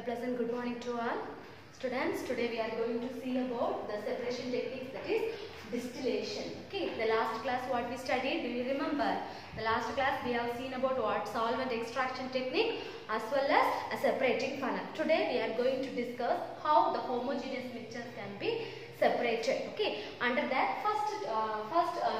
pleasant good morning to all students. Today we are going to see about the separation techniques, that is distillation. Okay, the last class what we studied, do you remember? The last class we have seen about what solvent extraction technique as well as a separating funnel. Today we are going to discuss how the homogeneous mixtures can be separated. Okay, under that first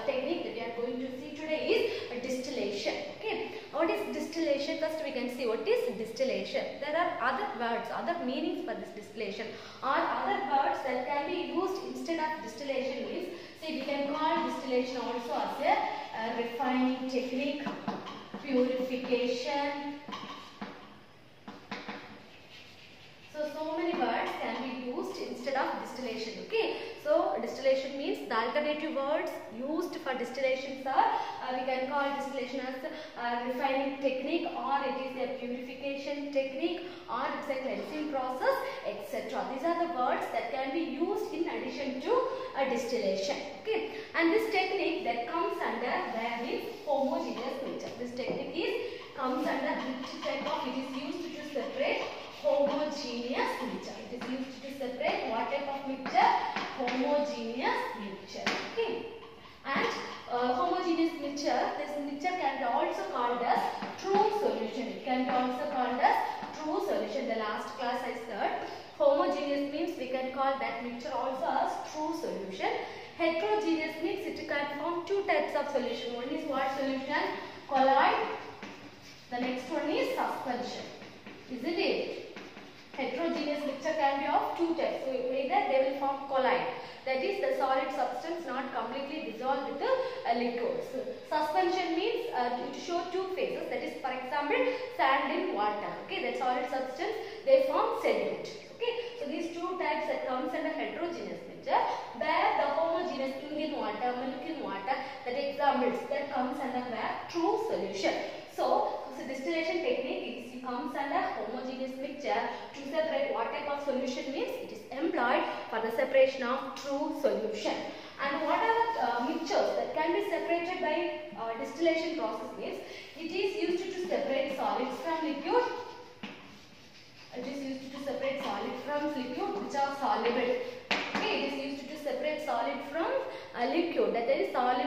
technique that we are going to see today is distillation. Okay, what is distillation? First we can see what is distillation. There are other words, other meanings for this distillation, or other words that can be used instead of distillation means, see, we can call distillation also as a refining technique, purification. So many words can be used instead of distillation. Okay, so distillation means the alternative words used for distillations are we can call distillation as a refining technique, or it is a purification technique, or it's a cleansing process, etc. These are the words that can be used in addition to a distillation. Okay, and this technique that comes under where is homogeneous mixture. This technique comes under which type of, it is used to separate homogeneous mixture. It is used to separate what type of mixture? Homogeneous mixture. Okay, and homogeneous mixture, this mixture can be also called as true solution. It can be also called as true solution. The last class I said homogeneous means we can call that mixture also as true solution. Heterogeneous means it can form two types of solution. One is what solution? Colloid. The next one is suspension. Isn't it? Heterogeneous mixture can be of two types. So either they will form colloid, that is the solid substance not completely dissolved with the liquids. Suspension means to show two phases, that is for example sand in water. Okay, that solid substance they form sediment. Okay, so these two types that comes under heterogeneous mixture, where the homogeneous ink in water, milk in water, that examples that comes under where true solution. So distillation technique is comes under homogeneous mixture to separate what type of solution means it is employed for the separation of true solution. And what are the mixtures that can be separated by distillation process means it is used to separate solids from liquid. It is used to separate solid from liquid which are soluble. Okay, it is used to separate solid from liquid, that is solid,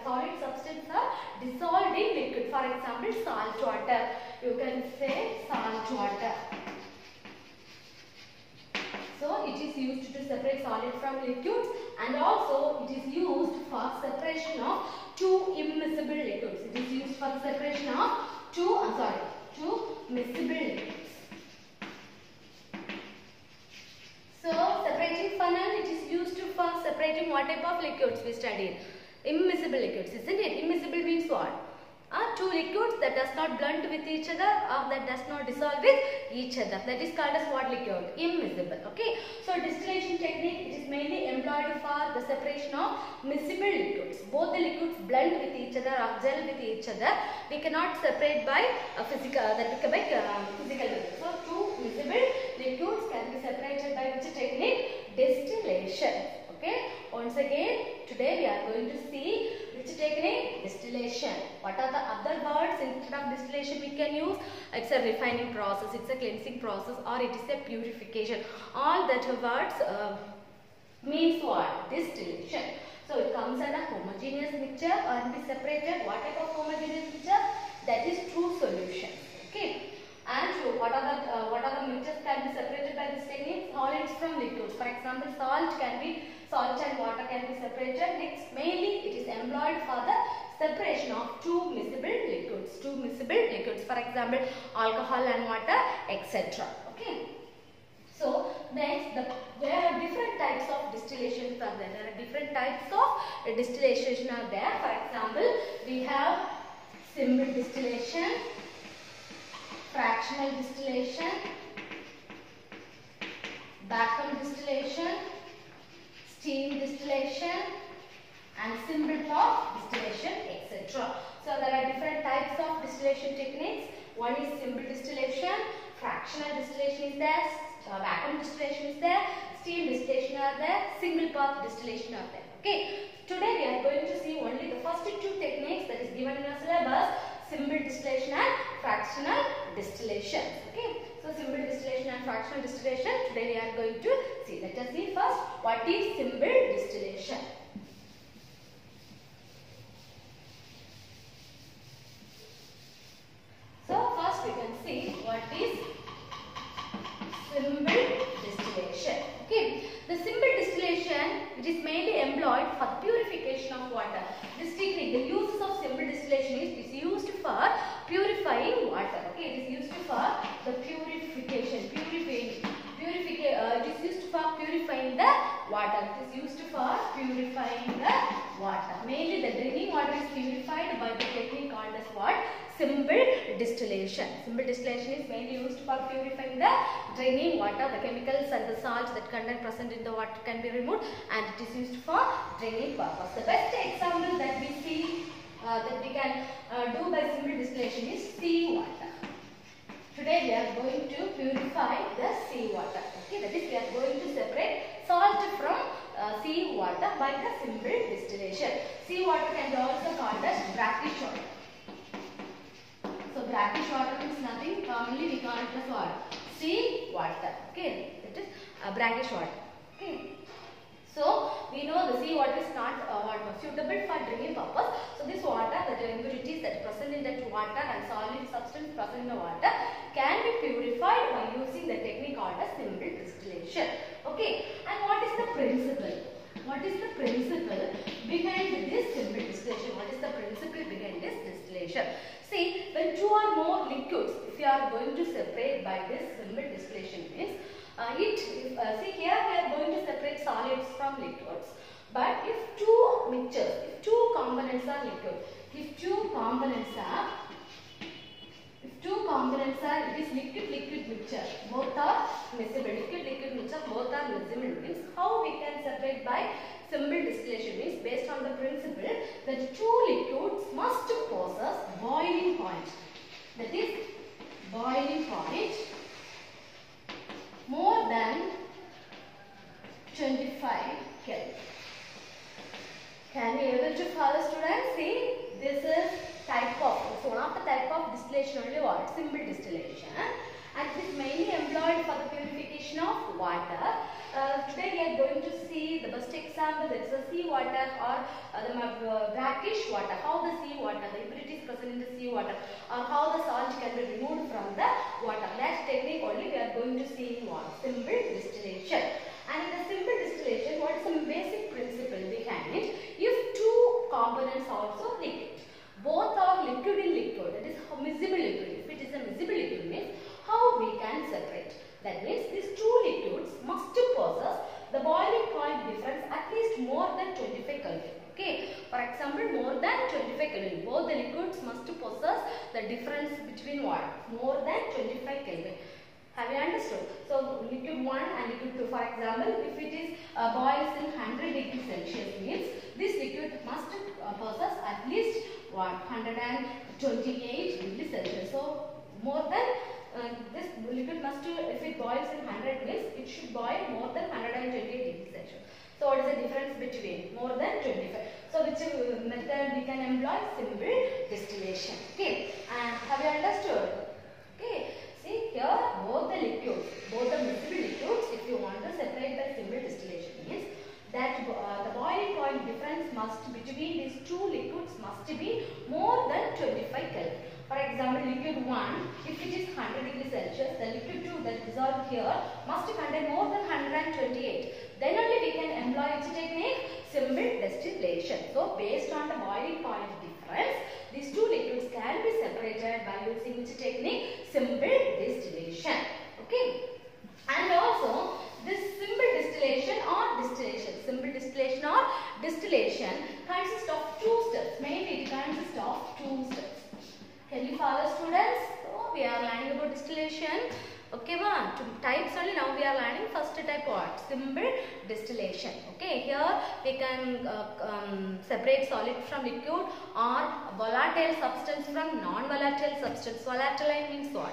solid substance are dissolved in liquid. For example, salt water. You can say salt water. So it is used to separate solid from liquids, and also it is used for separation of two immiscible liquids. It is used for separation of two miscible liquids. So separating funnel, it is used for separating what type of liquids we studied? Immiscible liquids, isn't it? Immiscible means what? Two liquids that does not blend with each other, or that does not dissolve with each other. That is called as what liquid? Immiscible. Okay. So distillation technique, it is mainly employed for the separation of miscible liquids. Both the liquids blend with each other or gel with each other. We cannot separate by physical method. So two miscible liquids can be separated by which technique? Distillation. Okay. Once again, today we are going to see which technique? Distillation. What are the other words instead of distillation we can use? It's a refining process, it's a cleansing process, or it is a purification. All that words means what? Distillation. So it comes under homogeneous mixture, or be separated. What type of homogeneous mixture? That is true solution. Okay. And so what are the mixtures can be separated by this technique? Solids from liquids. For example, salt and water can be separated. Next, mainly it is employed for the separation of two miscible liquids. Two miscible liquids. For example, alcohol and water, etc. Okay. So next, there are different types of distillations are there. There are different types of distillation are there. For example, we have simple distillation, fractional distillation, vacuum distillation, steam distillation, and simple pot distillation, etc. So there are different types of distillation techniques. One is simple distillation, fractional distillation is there, vacuum distillation is there, steam distillation are there, single path distillation are there. Okay. Today we are going to see only the first two techniques that is given in our syllabus, simple distillation and fractional distillation. Okay. So simple distillation fractional distillation today we are going to see. Let us see first what is simple distillation. So first we can see what is simple distillation. Okay, the simple distillation, it is mainly employed for the purification of water. This technique, the uses of simple distillation is used for purifying water. Okay, it is used for the purification, it is used for purifying the water. It is used for purifying the water. Mainly the drinking water is purified by the technique called as what? Simple distillation. Simple distillation is mainly used for purifying the drinking water. The chemicals and the salts that content present in the water can be removed, and it is used for drinking purpose. The best example that we see that we can do by simple distillation is sea water. Today we are going to purify the sea water. Okay, that is we are going to separate salt from sea water by the simple distillation. Sea water can be also called as brackish water. So brackish water means nothing. Commonly we call it as what? Sea water. Okay, that is brackish water. Okay. So we know the sea water is not suitable for drinking purpose. So this water, the impurities that present in that water and solid substance present in the water can be purified by using the technique called as simple distillation. Okay, and what is the principle? What is the principle behind this simple distillation? What is the principle behind this distillation? See, when two or more liquids, if you are going to separate by this simple distillation means, see here we are going to separate solids from liquids. But if two mixtures, if two components are liquid, if two components are, it is liquid mixture, both are miscible, liquid mixture, both are miscible means how we can separate by simple distillation means based on the principle that two liquids must possess boiling point. That is boiling point more than 25 Kelvin. Can you able to follow, students? See, this is one of the type of distillation only what? Simple distillation, and it is mainly employed for the purification of water. Today we are going to see the best example, that is the sea water or the brackish water. How the sea water, the impurities present in the sea water, or how the salt can be removed from the water. That technique only we are going to see in what? Simple distillation. And in the simple distillation, what is the basic principle behind it? If two components are also liquid, both are liquid in liquid, that is miscible liquid. If it is a miscible liquid means how we can separate? That means these two liquids must possess the boiling point difference at least more than 25 Kelvin. Okay, for example, more than 25 Kelvin. Both the liquids must possess the difference between what? More than 25 Kelvin. Have you understood? So liquid 1 and liquid 2, for example, if it is boils in 100 degrees Celsius means this liquid must possess at least what? 128 degrees Celsius. So more than this liquid must, if it boils in 100 means it should boil more than 128 degrees Celsius. So what is the difference between more than 25? So which method we can employ? Simple distillation. Okay, and have you understood? Okay, see here both the liquids, both the miscible liquids, if you want to separate by simple distillation means that the boiling point difference must between these two liquids must be more than 25 Kelvin. For example, liquid 1, if it is 100 degrees Celsius, the liquid 2 that dissolved here must contain more than 128. Then only we can employ which technique? Simple distillation. So, based on the boiling point difference, these two liquids can be separated by using which technique? Simple distillation. Okay. And also, this simple distillation or distillation consists of two steps. Mainly it consists of two steps. Can you follow, students? So we are learning about distillation. Okay, one types only. Now we are learning first type what? Simple distillation. Okay, here we can separate solid from liquid or volatile substance from non-volatile substance. Volatile means what?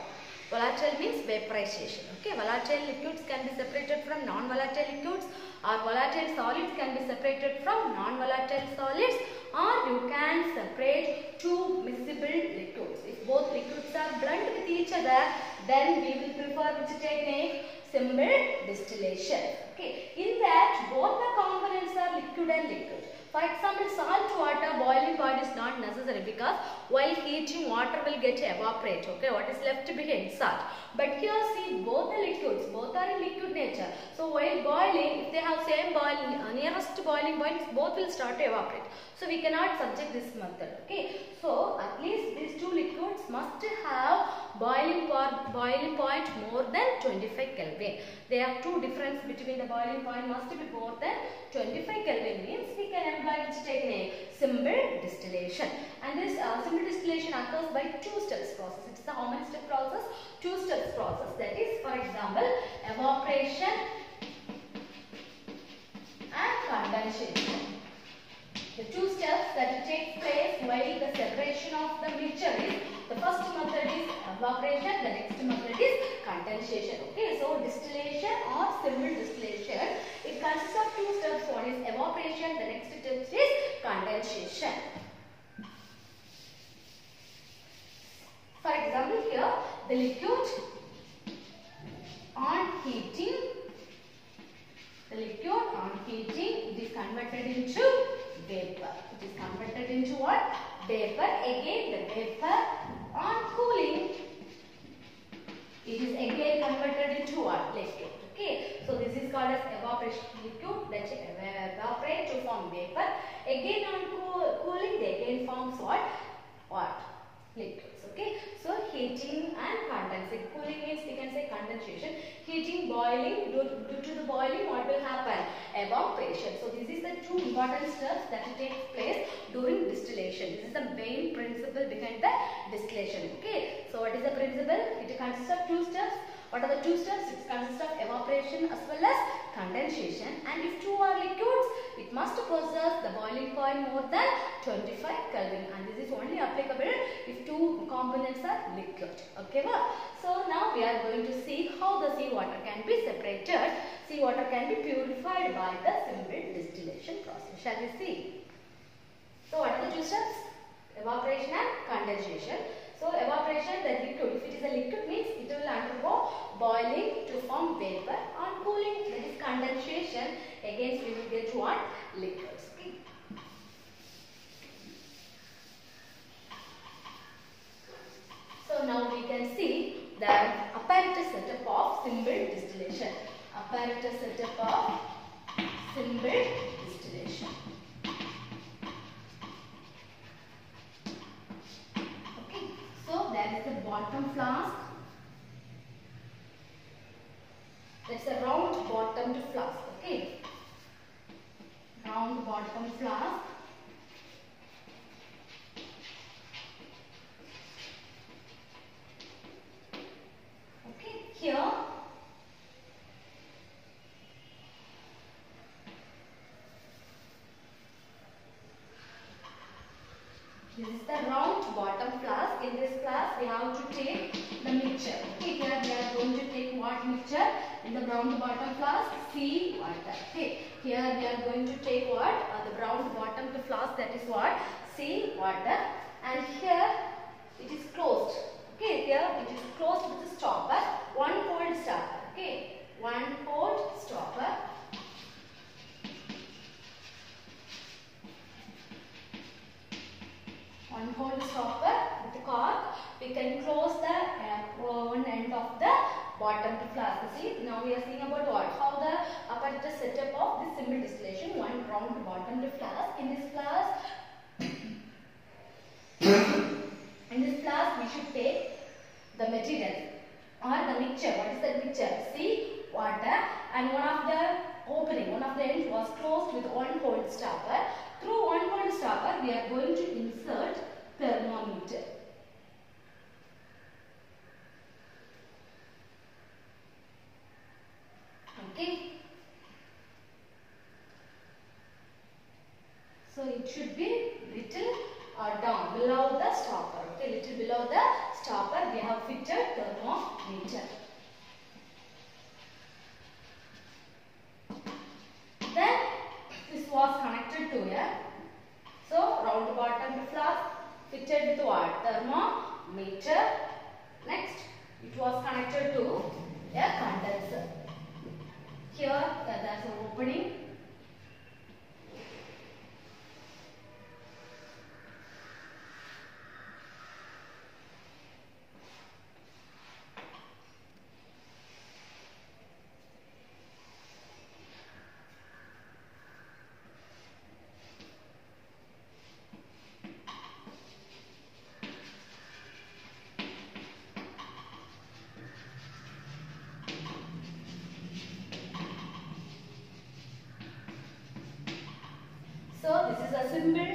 Volatile means vaporization. Okay, volatile liquids can be separated from non-volatile liquids, or volatile solids can be separated from non-volatile solids, or you can separate two miscible liquids. If both liquids are blend with each other, then we will prefer which technique? simple distillation. Okay, in that both the components are liquid and liquid. For example, salt water boiling point is not necessary because while heating water will get evaporate. Okay, what is left behind? Salt. But here see both the liquids, both are in liquid nature. So while boiling, if they have same boiling, nearest boiling points, both will start to evaporate. So we cannot subject this method. Okay, so at least these two liquids must have boiling point more than 25 Kelvin. There are two difference between the boiling point must be more than 25 Kelvin means we can employ which technique? Simple distillation. And this simple distillation occurs by two steps process. It is a how many step process? Two steps process. That is, for example, evaporation and condensation. The two steps that take place while the separation of the mixture is, the first method is evaporation, the next method is condensation. Okay, so distillation or simple distillation, it consists of two steps. One is evaporation, the next step is condensation. For example, here the liquid on heating, it is converted into vapor. It is converted into what? Vapor. Again the vapor on cooling, it is again converted into what? Liquid. Okay. So this is called as evaporation. Liquid that evaporate to form vapor. Again on cooling they again forms what? Liquids. Okay. So heating and condensing. Cooling means we can say condensation. Heating, boiling, due to the boiling what will happen? Evaporation. So this is the two important steps that takes place during distillation. This is the main principle behind the distillation. Okay. So what is the principle? It consists of two steps. What are the two steps? It consists of evaporation as well as condensation. And if two are liquids, it must possess the boiling point more than 25 Kelvin. And this is only applicable if two components are liquid. Okay, well, so now we are going to see how the seawater can be separated. Seawater can be purified by the simple distillation process. Shall we see? So what are the two steps? Evaporation and condensation. So evaporation, the liquid, if it is a liquid means it will undergo boiling to form vapor. On cooling, that is condensation, again we will get what? Liquids. Okay. So now we can see the apparatus setup of simple distillation. Apparatus setup of simple distillation. So that is the bottom flask. That's a round bottomed flask. Okay. Round bottom flask. Okay. Here this is the round bottom flask. In this flask, we have to take the mixture. Okay, here we are going to take what mixture? In the round bottom flask, sea water. Okay, here we are going to take what? The round bottom flask, that is what? Sea water. And here it is closed. Okay, here it is closed with a stopper. One hold stopper. Okay, one hold stopper. One hold stopper with the cork. We can close the one end of the bottom flask. See, now we are seeing about what? How the apparatus setup of this simple distillation. One round bottom flask. In this flask, we should take the material or the mixture. What is the mixture? Sea water, and one of the ends was closed with one hold stopper. Through one hold stopper, we are going to insert thermometer. Okay. So it should be little down below the stopper. Okay, little below the stopper, we have fitted thermometer. Then this was connected to a round bottom flask fitted with what? Thermometer. Next, it was connected to a condenser. So this is a simple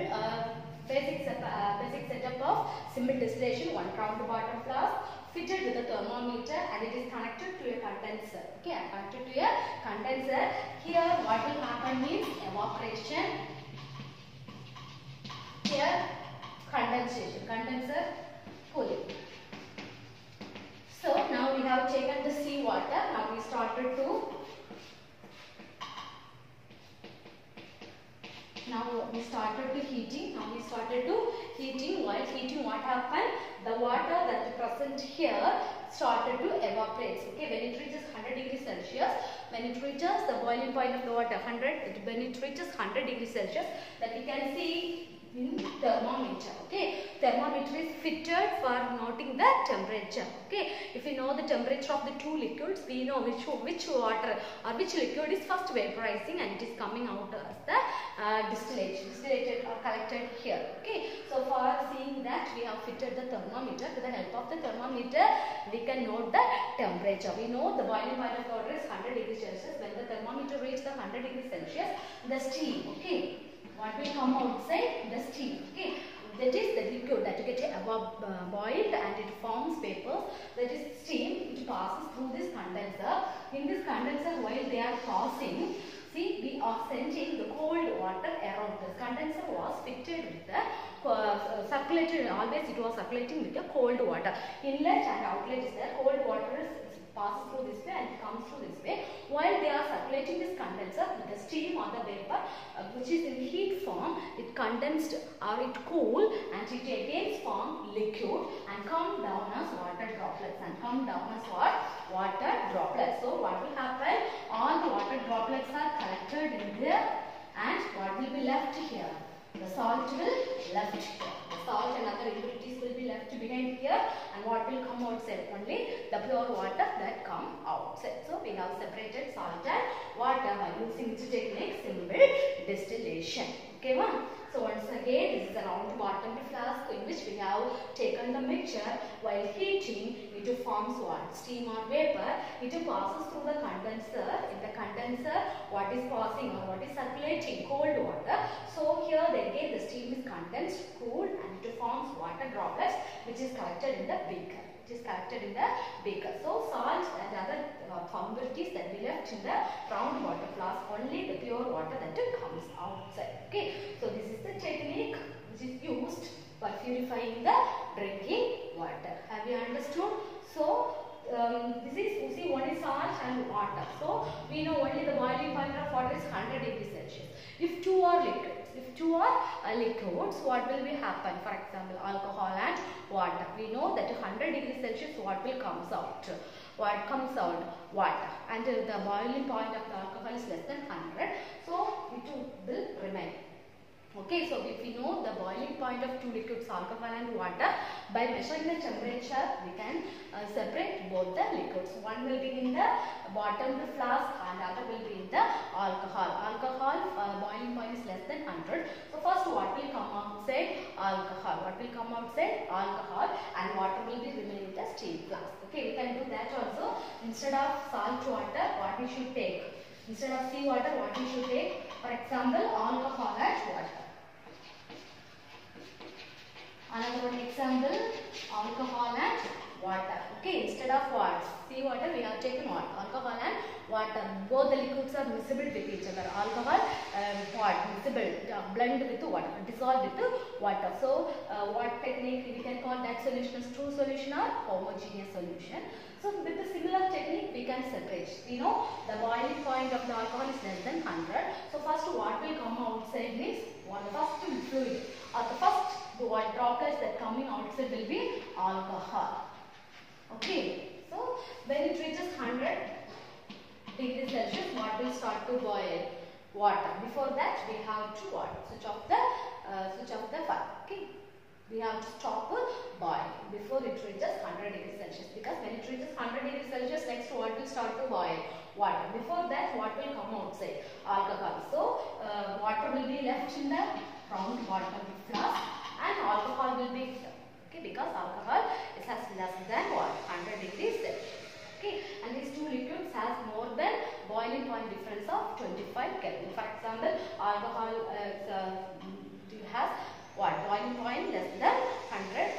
basic setup of simple distillation. One round bottom flask fitted with a thermometer and it is connected to a condenser. Okay, connected to a condenser. Here what will happen means evaporation. Here condensation, condenser cooling. So now we have taken the sea water. Now we started to heating. Now we started to heating. While heating, what happened? The water that is present here started to evaporate. Okay, when it reaches 100 degrees Celsius, when it reaches the boiling point of the water 100, when it reaches 100 degrees Celsius, that we can see in thermometer. Okay, thermometer is fitted for noting the temperature. Okay, if we know the temperature of the two liquids, we know which water or which liquid is first vaporizing and it is coming out as the distillated or collected here. Okay, so for seeing that, we have fitted the thermometer. With the help of the thermometer, we can note the temperature. We know the boiling point of the water is 100 degrees Celsius. When the thermometer reaches the 100 degrees Celsius, the steam, okay, what will come outside? The steam. Okay, that is the liquid that get boiled and it forms vapor. That is steam. It passes through this condenser. In this condenser, while they are passing, see, we are sending the cold water around. This condenser was fitted with the circulated. Always it was circulating with the cold water. Inlet and outlet is there. Cold water is passes through this way and it comes through this way. While they are circulating this condenser, the steam or the vapor which is in heat form, it condensed or it cooled and it again formed liquid and come down as water droplets water droplets. So what will happen? All the water droplets are collected in here and what will be left here? The salt will left here. The salt and other impurities will be left behind here and what will come outside? Only the pure water that come outside. So we have separated salt and water by using which technique? Simple distillation. Okay, one. So once again, this is a round bottom flask in which we have taken the mixture. While heating, it forms what? Steam or vapor. It passes through the condenser. In the condenser, what is passing or what is circulating? Cold water. So here again the steam is condensed, cooled and it forms water droplets which is collected in the beaker. So salt and other impurities that we left in the round water flask, only the pure water that comes outside. Okay, so this is the technique which is used for purifying the drinking water. Have you understood? So this is, see, one is salt and water. So we know only the boiling point of water is 100 degrees Celsius. If two are liquids, what will be happen? For example, alcohol and water. We know that 100 degrees Celsius, what will comes out? What comes out? Water. And the boiling point of the alcohol is less than 100. So it will remain. Okay, so if we know the boiling point of two liquids, alcohol and water, by measuring the temperature, we can separate both the liquids. One will be in the bottom of the flask and other will be in the alcohol. Alcohol boiling point is less than 100. So first what will come outside? Alcohol. What will come outside? Alcohol, and water will be remaining in the steam flask. Okay, we can do that also. Instead of salt water, what we should take? Instead of sea water, what we should take? For example, alcohol and water. Another one example, alcohol and water. Okay, instead of what? Sea water, we have taken what? Alcohol and water. Both the liquids are miscible with each other. Alcohol, miscible, blend with water, dissolve with water. So, what technique we can call that solution as true solution or homogeneous solution. So, with the similar technique, we can separate. We know the boiling point of the alcohol is less than 100. So, first what will come outside means the first fluid or the first white droplets that coming outside will be alcohol. Okay, so when it reaches 100 degrees Celsius, what will start to boil? Water. Before that, we have to what? Switch off the fire. Okay, we have to stop boil before it reaches 100 degrees Celsius, because when it reaches 100 degrees Celsius, next what will start to boil? Water. Before that, what will come outside? Alcohol. So water will be left in the round bottom flask and alcohol will be here. Okay, because alcohol has less than what? 100 degrees Celsius. Okay, and these two liquids has more than boiling boiling point difference of 25 Kelvin. For example, alcohol has what? Boiling point less than 100.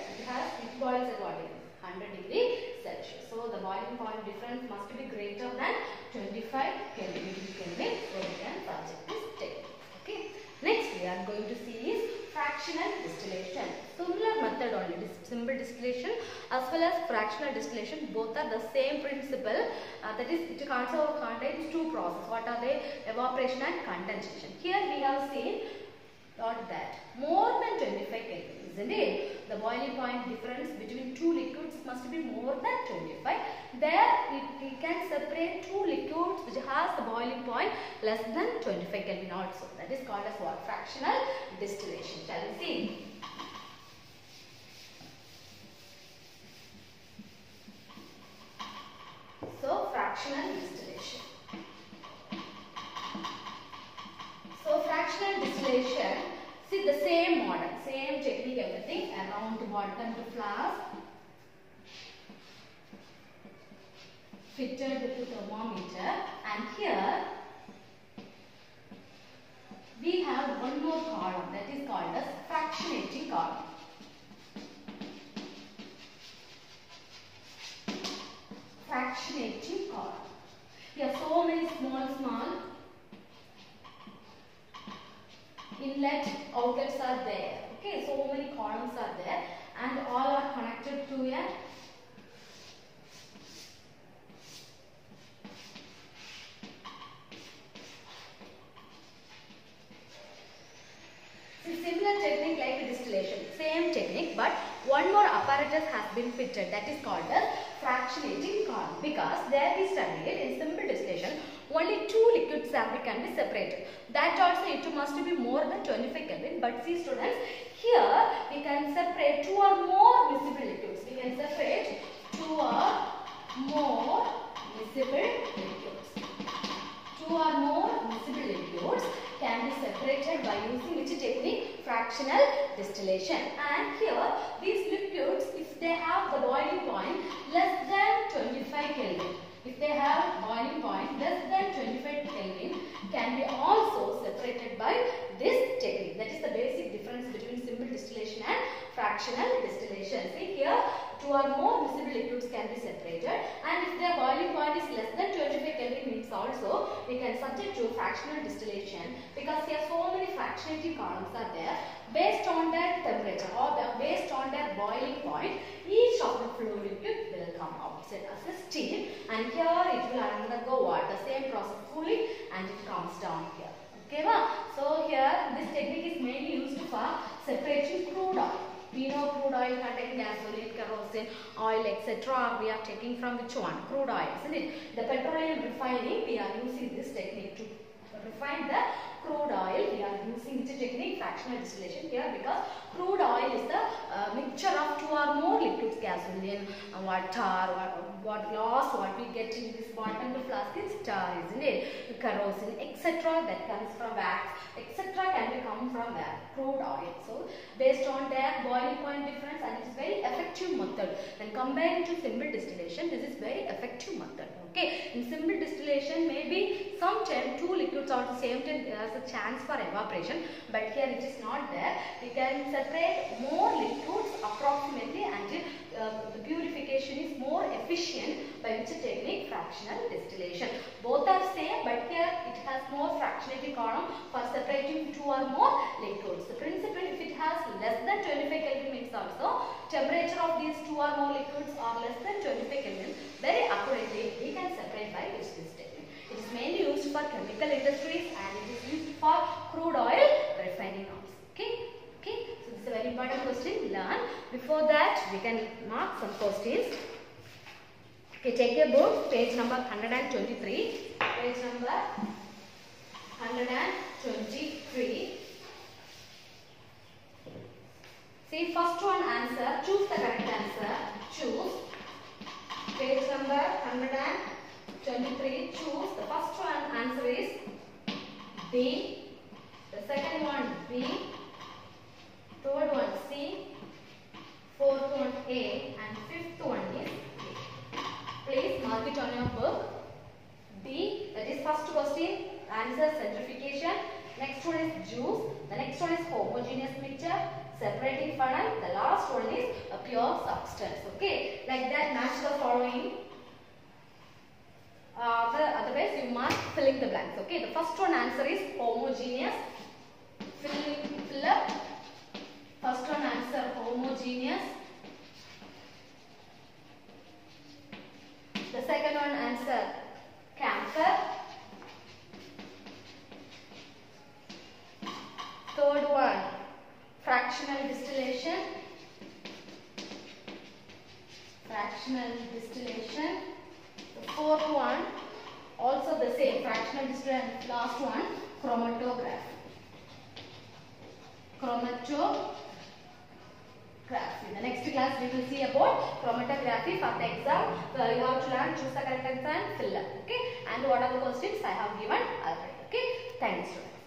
It boils at what? 100 degrees Celsius. So the boiling point difference must be greater than 25 Kelvin. So we can subject this technique. Okay. Next we are going to see is fractional distillation. Similar method only. Simple distillation as well as fractional distillation, both are the same principle. That is, it also contains two processes. What are they? Evaporation and condensation. Here we have seen that more than 25 Kelvin, isn't it? The boiling point difference between two liquids must be more than 25. There we can separate two liquids which has the boiling point less than 25 Kelvin also. That is called as what? Fractional distillation. Shall we see? So fractional distillation. So fractional distillation, see the same model, same technique, everything, around the bottom to flask, fitted with the thermometer, and here we have one more column that is called as fractionating column. Fractionating column. Here so many small inlet outlets are there. Okay, so many columns are there and all are connected to a similar technique like distillation, same technique, but one more apparatus has been fitted, that is called as fractionating column, because there we studied in simple distillation only two liquid sample can be separated. That also it must be more than 25 Kelvin, but see students, here we can separate two or more miscible liquids. We can separate two or more miscible liquids. Two or more miscible liquids can be separated by using which technique? Fractional distillation. And here these liquids, if they have the boiling point less than 25 Kelvin, if they have boiling point less than 25 Kelvin, can be also separated by this technique. That is the basic difference between simple distillation and fractional distillation. See here, two or more miscible liquids can be separated, and if their boiling point is less than 25 Kelvin means also we can subject to fractional distillation, because here so many fractionating columns are there. Based on their temperature or based on their boiling point, each of the fluid liquid will come outside as a steam, and here it will undergo what? The same process cooling, and it comes down here. Okay, so here this technique is mainly used for separating crude oil. We know crude oil contains gasoline, kerosene, oil, etc. We are taking from which one? Crude oil, isn't it? The petroleum refining, we are using this technique to refine the crude oil. We are using which technique? Fractional distillation here, because crude oil is the mixture of two or more liquids, gasoline, water, what loss, what we get in this bottom to flask is tar, isn't it? Kerosene, etc. that comes from wax, etc. can be come from that crude oil. So based on their boiling point difference, and it is very effective method. When compared to simple distillation, this is very effective method. Okay, in simple distillation, maybe sometimes two liquids are the same time there is a chance for evaporation, but here it is not there. We can separate more liquids approximately until the purification is more efficient by which technique? Fractional distillation. Both are same, but here it has more fractionating column for separating two or more liquids. The principle, if it has less than 25 Kelvin means also temperature of these two or more liquids are less than 25 Kelvin. Very accurately we can separate by this technique. It is mainly used for chemical industries and it is used for crude oil refining also. Okay. So this is a very important question. Learn. Before that, we can mark some questions. Okay, take a book, page number 123. Page number 123. See, first one answer. Choose the correct answer. Choose. Page number 123. Choose. The first one answer is B. The second one B. Third one C. Fourth one A. And fifth one is A. Please mark it on your book. B, that is first question, answer centrifugation. Next one is juice. The next one is homogeneous mixture, separating funnel. The last one is a pure substance. Okay, like that, match the following. Otherwise, you must fill in the blanks. Okay, the first one answer is homogeneous. Fill up. First one answer homogeneous. The second one answer camphor. Third one fractional distillation. Fractional distillation. The fourth one also the same, fractional distillation. Last one chromatography. Chromatography. In the next class we will see about chromatography. For the exam, you have to learn, choose the correct answer and fill up. Okay, and what are the questions I have given already. Okay, thank you students.